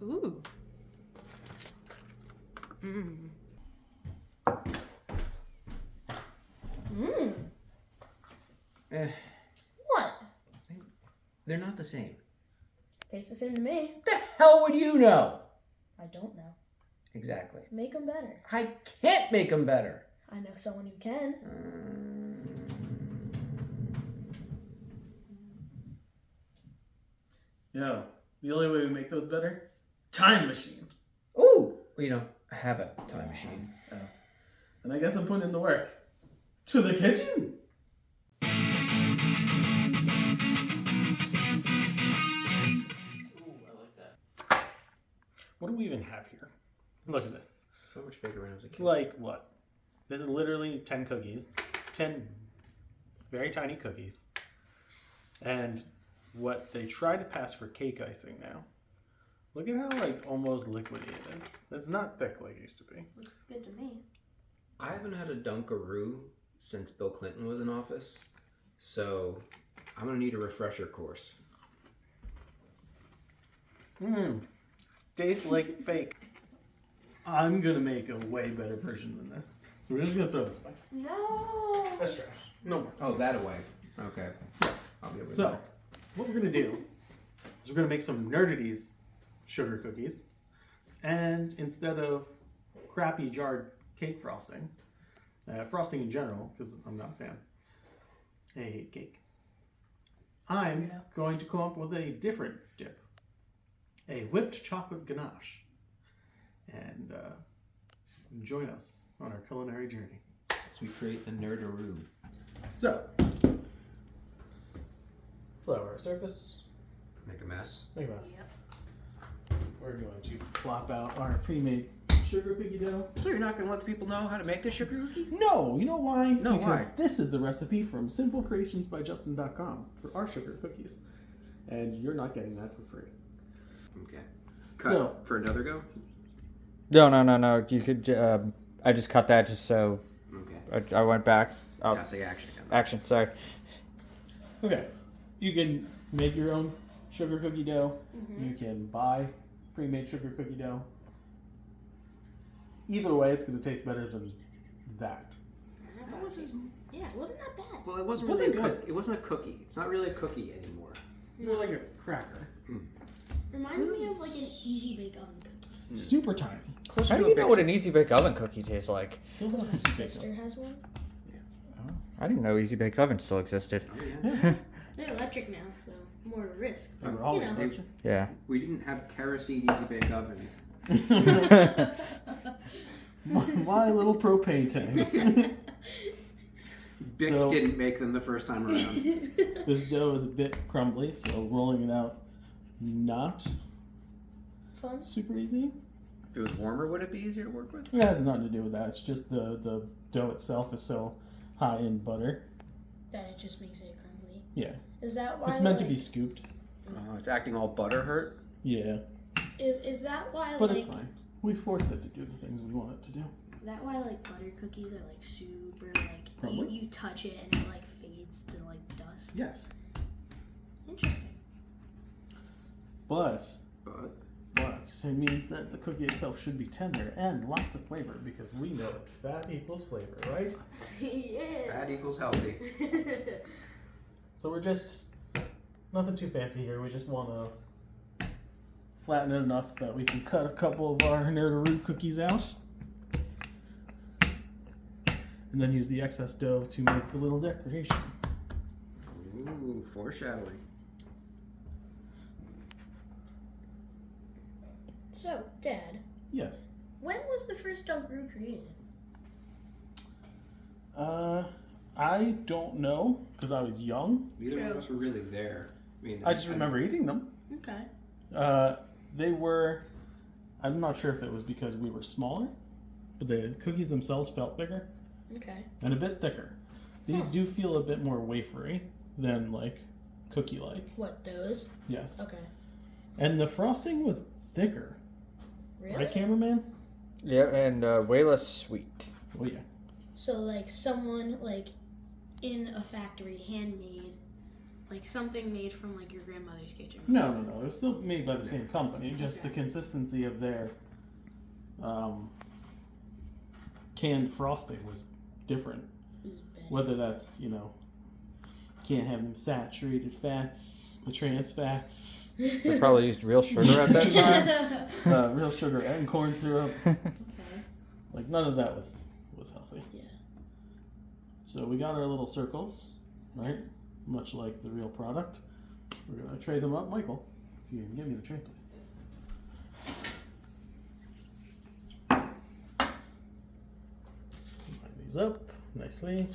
Ooh. What? They're not the same. Tastes the same to me. What the hell would you know? I don't know. Exactly. Make them better. I can't make them better. I know someone who can. Yeah, the only way we make those better? Time machine. Ooh! I have a time machine. And I guess I'm putting in the work. To the kitchen! Ooh, I like that. What do we even have here? Look at this. So much bigger when I was a It's kid. like what? This is literally 10 cookies. 10 very tiny cookies. And what they try to pass for cake icing now. Look at how almost liquidy it is. It's not thick like it used to be. Looks good to me. I haven't had a Dunkaroo since Bill Clinton was in office, so I'm gonna need a refresher course. Tastes like fake. I'm gonna make a way better version than this. We're just gonna throw this away. No. That's trash. No more. Oh, that away. Okay. I'll be able to do So, that. what we're gonna do is we're gonna make some Nerd-Eaties sugar cookies, and instead of crappy jarred cake frosting, frosting in general, because I'm not a fan, I hate cake. I'm going to come up with a different dip, a whipped chocolate ganache, and join us on our culinary journey. So we create the Nerd-Aroo. So, flour our surface. Make a mess. Make a mess. Yep. We're going to plop out our pre-made sugar cookie dough. So you're not gonna let the people know how to make the sugar cookie? No, you know why? No, because why? this is the recipe from sinfulcreationsbyjustin.com for our sugar cookies. And you're not getting that for free. Okay. Cut So- for another go? No. You could. I just cut that just so Okay. I went back. Oh, Gotta say action again. action. Sorry. Okay. You can make your own sugar cookie dough. You can buy pre-made sugar cookie dough. Either way, it's going to taste better than that. It wasn't that bad. Well, it wasn't Wasn't really good. It wasn't a cookie. It's not really a cookie anymore. More like a cracker. Reminds me of like an easy bake oven cookie. Super tiny. How do you know what an easy bake oven cookie tastes like? Still has My a piece of sister bacon. has one. I didn't know easy bake oven still existed. Oh yeah. They're electric now, so more of a risk. They were always know. electric. Yeah. We didn't have kerosene easy bake ovens. My little propane tank. Bic So- didn't make them the first time around. This dough is a bit crumbly, so rolling it out not Fun. super easy. If it was warmer, would it be easier to work with? It has nothing to do with that. It's just the dough itself is so high in butter. That it just makes it crumbly. Yeah. Is that why? It's meant to be scooped. Oh, it's acting all butter hurt. Yeah. Is that why? But like, it's fine. We force it to do the things we want it to do. Is that why like butter cookies are like super like Crumbly? you touch it and it like fades to like dust? Yes. Interesting. But But it means that the cookie itself should be tender and lots of flavor because we know that fat equals flavor, right? Yeah. fat equals healthy. So we're just nothing too fancy here. We just want to flatten it enough that we can cut a couple of our Nerd-Aroo cookies out. And then use the excess dough to make the little decoration. Ooh, foreshadowing. So, Dad, Yes. when was the first Dunkaroo created? I don't know because I was young. Neither True. of us were really there. I mean, I just remember eating them. Okay. They were, I'm not sure if it was because we were smaller, but the cookies themselves felt bigger Okay. and a bit thicker. These do feel a bit more wafery than like cookie-like. What, those? Yes. Okay. And the frosting was thicker. Really? Right, cameraman? Yeah, and way less sweet. Oh yeah. So like someone like in a factory handmade Like something made from like your grandmother's kitchen. No. It was still made by the same company. Just the consistency of their canned frosting was different. It was better. Whether that's, can't have them saturated fats, the trans fats, They probably used real sugar at that time. real sugar and corn syrup. Okay. Like none of that was healthy. Yeah. So we got our little circles, right? Much like the real product. We're gonna tray them up, Michael. If you can give me the tray, please. Line these up nicely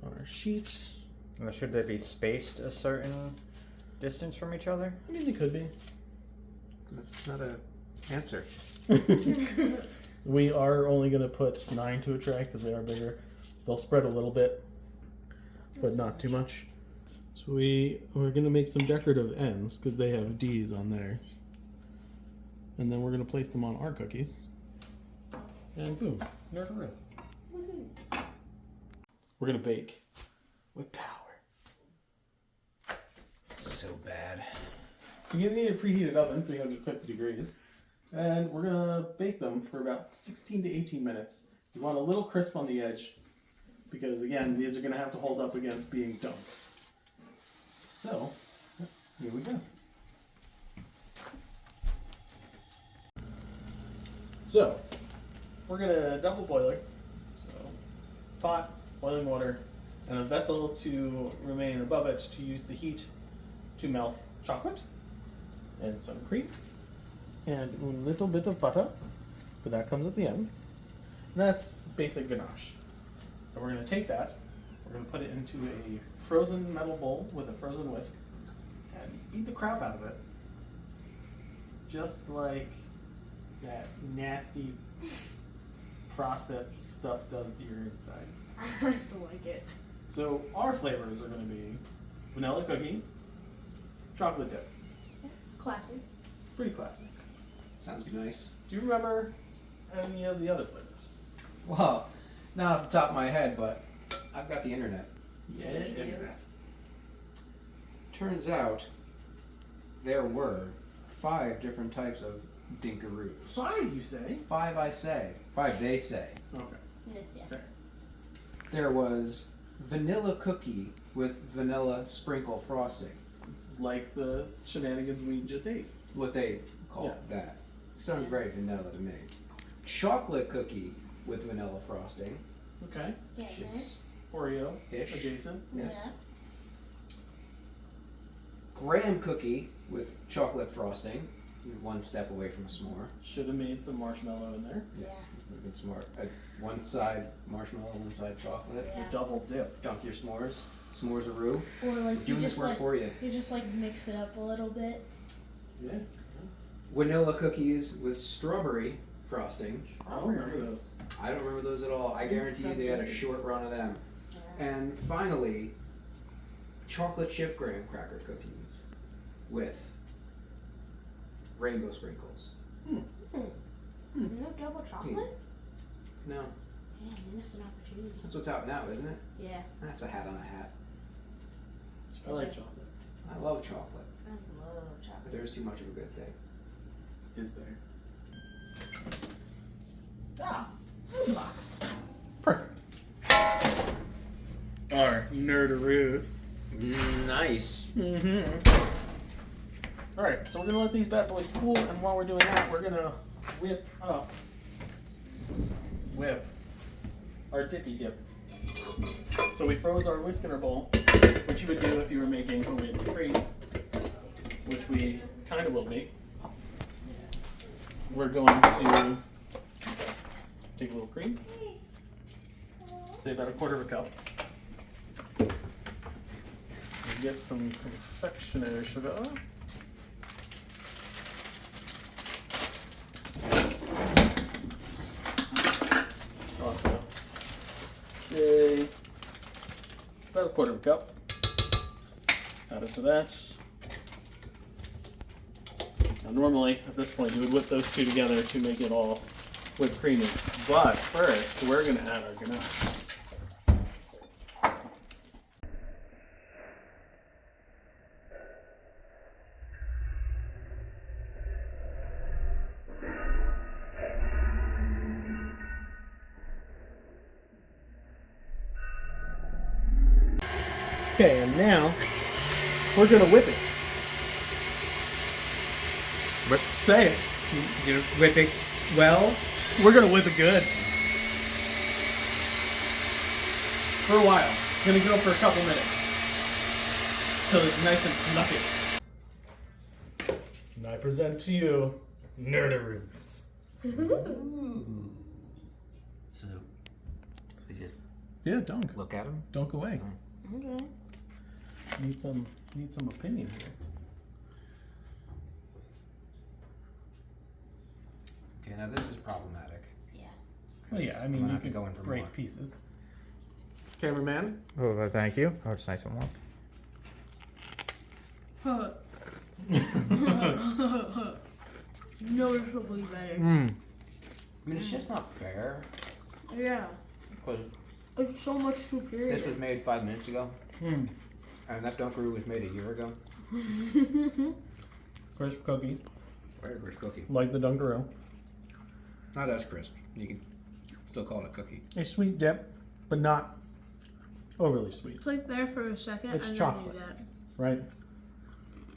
on our sheet. Now, should they be spaced a certain distance from each other? I mean, they could be. That's not an answer. We are only going to put 9 to a tray because they are bigger. They'll spread a little bit, but not too much. So we're going to make some decorative ends because they have D's on theirs. And then we're going to place them on our cookies. And boom, Nerd-A-Roo. We're going to bake with power. It's so bad. So you need a preheated oven, 350 degrees. And we're going to bake them for about 16 to 18 minutes. You want a little crisp on the edge because, again, these are going to have to hold up against being dumped. So, here we go. So, we're going to double boiler. So, pot, boiling water, and a vessel to remain above it to use the heat to melt chocolate and some cream. And a little bit of butter, but that comes at the end. And that's basic ganache. And we're going to take that, we're going to put it into a frozen metal bowl with a frozen whisk, and beat the crap out of it. Just like that nasty processed stuff does to your insides. I still like it. So our flavors are going to be vanilla cookie, chocolate dip. Classic. Pretty classic. Sounds nice. Do you remember any of the other flavors? Well, not off the top of my head, but I've got the internet. Yeah, internet. Turns out there were 5 different types of Dinkaroos. 5, you say? 5, I say. 5, they say. Okay. Yeah. Fair. There was vanilla cookie with vanilla sprinkle frosting. Like the shenanigans we just ate. What they call that. Sounds very vanilla to me. Chocolate cookie with vanilla frosting. Okay. Yeah. Which is Oreo-ish. Adjacent. yes. Yeah. Graham cookie with chocolate frosting. One step away from s'more. Should have made some marshmallow in there. Yes, would have been smart. One side marshmallow, one side chocolate. Yeah. A double dip. Dunk your s'mores. S'mores-a-roo. Or like We're doing this work for you. You just like mix it up a little bit. Yeah. Vanilla cookies with strawberry frosting. I don't remember those. I don't remember those at all. I guarantee you they had a short run of them. Yeah. And finally, chocolate chip graham cracker cookies with rainbow sprinkles. No double chocolate? No, Yeah, you missed an opportunity. that's what's out now, isn't it? Yeah. That's a hat on a hat. I like chocolate. I love chocolate, I love but chocolate. there's too much of a good thing. Is there? Perfect. Our Nerd-A-Roos. Nice. Alright, so we're gonna let these bad boys cool, and while we're doing that, we're gonna whip our dippy dip. So we froze our whisk in our bowl, which you would do if you were making homemade cream, which we kind of will make. We're going to take a little cream, say about 1/4 cup. And get some confectionery sugar. Also, say about 1/4 cup. Add it to that. Now normally, at this point, you would whip those two together to make it all whipped creamy. But first, we're going to add our ganache. Okay, and now we're gonna whip it. Whip. Say it. You whip it well. We're gonna whip it good. For a while. It's gonna go for a couple minutes. Till it's nice and fluffy. And I present to you Nerd-Eaties. So we just Yeah, dunk. look at them. Dunk away. Okay. Need some opinion here. Okay, now this is problematic. Yeah. Well, yeah, I I'm mean, gonna you have to can go in for break more. pieces. Cameraman? Oh, well, thank you. Oh, it's nice and warm. Noticeably better. Mmm. I mean, it's just not fair Yeah. because It's so much superior. this was made 5 minutes ago, Hmm. and that Dunkaroo was made a year ago. Crisp cookie. Very crisp cookie. Like the Dunkaroo. Not as crisp. You can still call it a cookie. A sweet dip, but not overly sweet, It's like there for a second It's and chocolate. then you get right?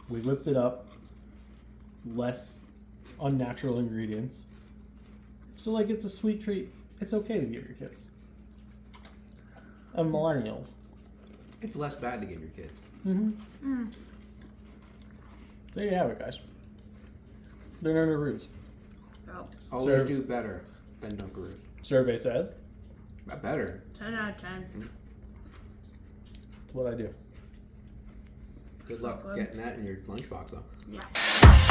We whipped it up. Less unnatural ingredients. So, like, it's a sweet treat. It's okay to give your kids. A millennial. It's less bad to give your kids. Mm-hmm. There you have it, guys. They're NerdARoos. oh, Always Sure. do better than Dunkaroos. Survey says. Not better. 10 out of 10. It's what I do. Good luck Good. getting that in your lunchbox, though. Yeah.